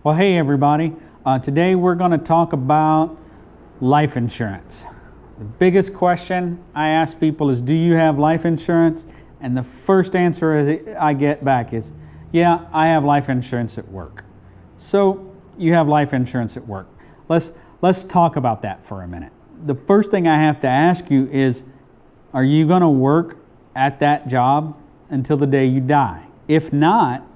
Well, hey everybody. Today we're going to talk about life insurance. The biggest question I ask people is, do you have life insurance? And the first answer I get back is, yeah, I have life insurance at work. So you have life insurance at work. Let's talk about that for a minute. The first thing I have to ask you is, are you going to work at that job until the day you die? If not,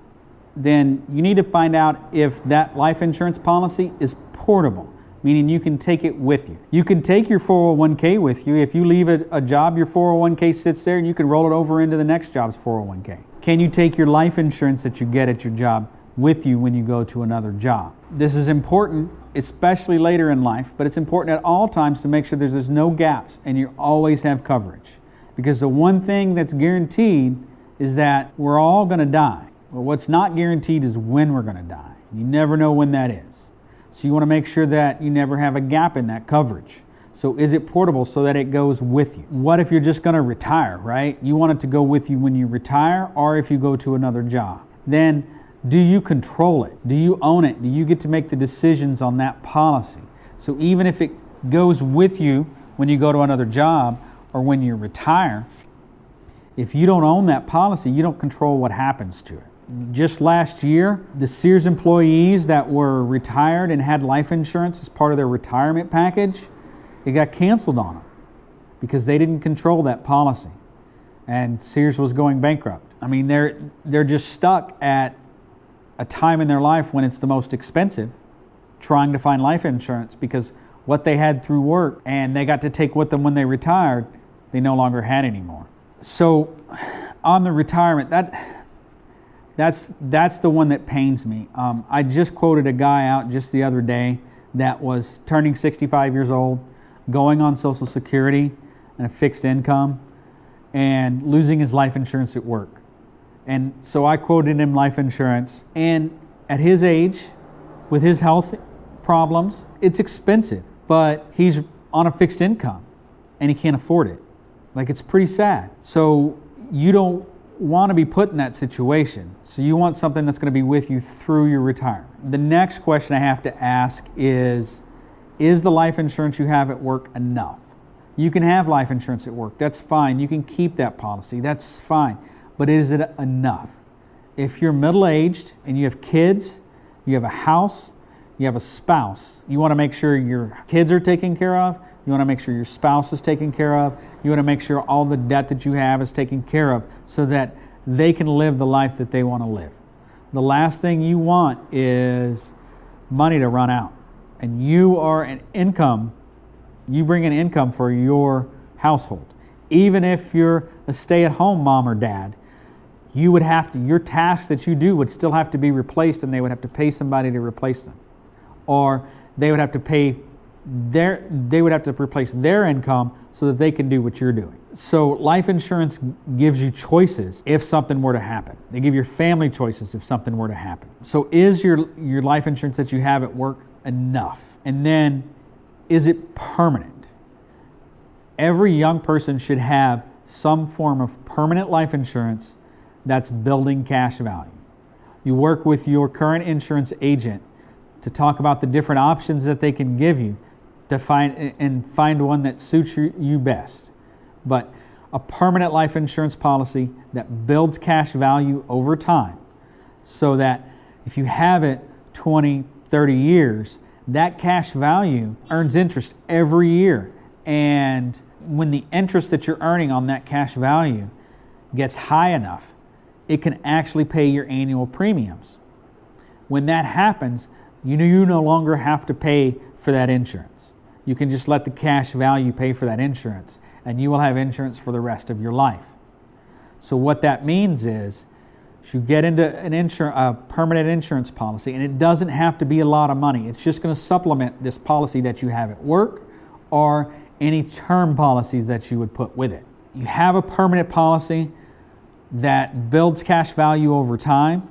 then you need to find out if that life insurance policy is portable, meaning you can take it with you. You can take your 401k with you. If you leave a job, your 401k sits there and you can roll it over into the next job's 401k. Can you take your life insurance that you get at your job with you when you go to another job? This is important, especially later in life, but it's important at all times to make sure there's no gaps and you always have coverage. Because the one thing that's guaranteed is that we're all going to die. Well, what's not guaranteed is when we're going to die. You never know when that is. So you want to make sure that you never have a gap in that coverage. So is it portable so that it goes with you? What if you're just going to retire, right? You want it to go with you when you retire or if you go to another job. Then do you control it? Do you own it? Do you get to make the decisions on that policy? So even if it goes with you when you go to another job or when you retire, if you don't own that policy, you don't control what happens to it. Just last year, the Sears employees that were retired and had life insurance as part of their retirement package, it got canceled on them because they didn't control that policy. And Sears was going bankrupt. I mean, they're just stuck at a time in their life when it's the most expensive trying to find life insurance because what they had through work and they got to take with them when they retired, they no longer had anymore. So on the retirement, that's the one that pains me. I just quoted a guy out just the other day that was turning 65 years old, going on Social Security and a fixed income, and losing his life insurance at work. And so I quoted him life insurance. And at his age, with his health problems, it's expensive, but he's on a fixed income and he can't afford it. Like, it's pretty sad. So you don't want to be put in that situation. So you want something that's going to be with you through your retirement. The next question I have to ask is the life insurance you have at work enough? You can have life insurance at work. That's fine. You can keep that policy. That's fine. But is it enough? If you're middle-aged and you have kids, you have a house, you have a spouse, you want to make sure your kids are taken care of. You want to make sure your spouse is taken care of. You want to make sure all the debt that you have is taken care of so that they can live the life that they want to live. The last thing you want is money to run out. And you are an income, you bring an income for your household. Even if you're a stay-at-home mom or dad, you would have to, your tasks that you do would still have to be replaced and they would have to pay somebody to replace them. Or they would have to replace their income so that they can do what you're doing. So life insurance gives you choices if something were to happen. They give your family choices if something were to happen. So is your life insurance that you have at work enough? And then, is it permanent? Every young person should have some form of permanent life insurance that's building cash value. You work with your current insurance agent to talk about the different options that they can give you to find one that suits you best. But a permanent life insurance policy that builds cash value over time so that if you have it 20, 30 years, that cash value earns interest every year. And when the interest that you're earning on that cash value gets high enough, it can actually pay your annual premiums. When that happens, you no longer have to pay for that insurance. You can just let the cash value pay for that insurance, and you will have insurance for the rest of your life. So what that means is you get into a permanent insurance policy, and it doesn't have to be a lot of money. It's just going to supplement this policy that you have at work or any term policies that you would put with it. You have a permanent policy that builds cash value over time.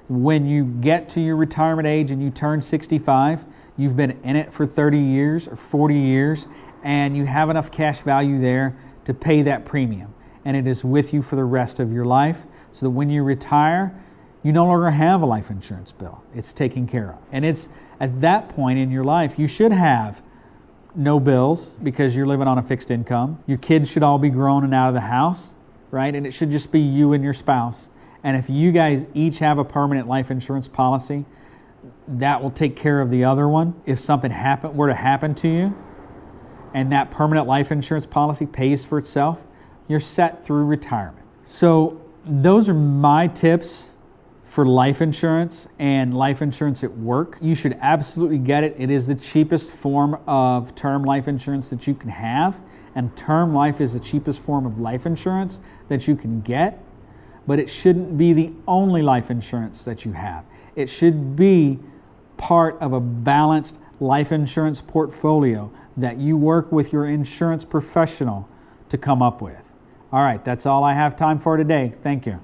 When you get to your retirement age and you turn 65, you've been in it for 30 years or 40 years, and you have enough cash value there to pay that premium. And it is with you for the rest of your life, so that when you retire, you no longer have a life insurance bill. It's taken care of. And it's at that point in your life, you should have no bills because you're living on a fixed income. Your kids should all be grown and out of the house, right? And it should just be you and your spouse. And if you guys each have a permanent life insurance policy, that will take care of the other one. If something were to happen to you and that permanent life insurance policy pays for itself, you're set through retirement. So those are my tips for life insurance and life insurance at work. You should absolutely get it. It is the cheapest form of term life insurance that you can have, and term life is the cheapest form of life insurance that you can get, but it shouldn't be the only life insurance that you have. It should be part of a balanced life insurance portfolio that you work with your insurance professional to come up with. All right, that's all I have time for today. Thank you.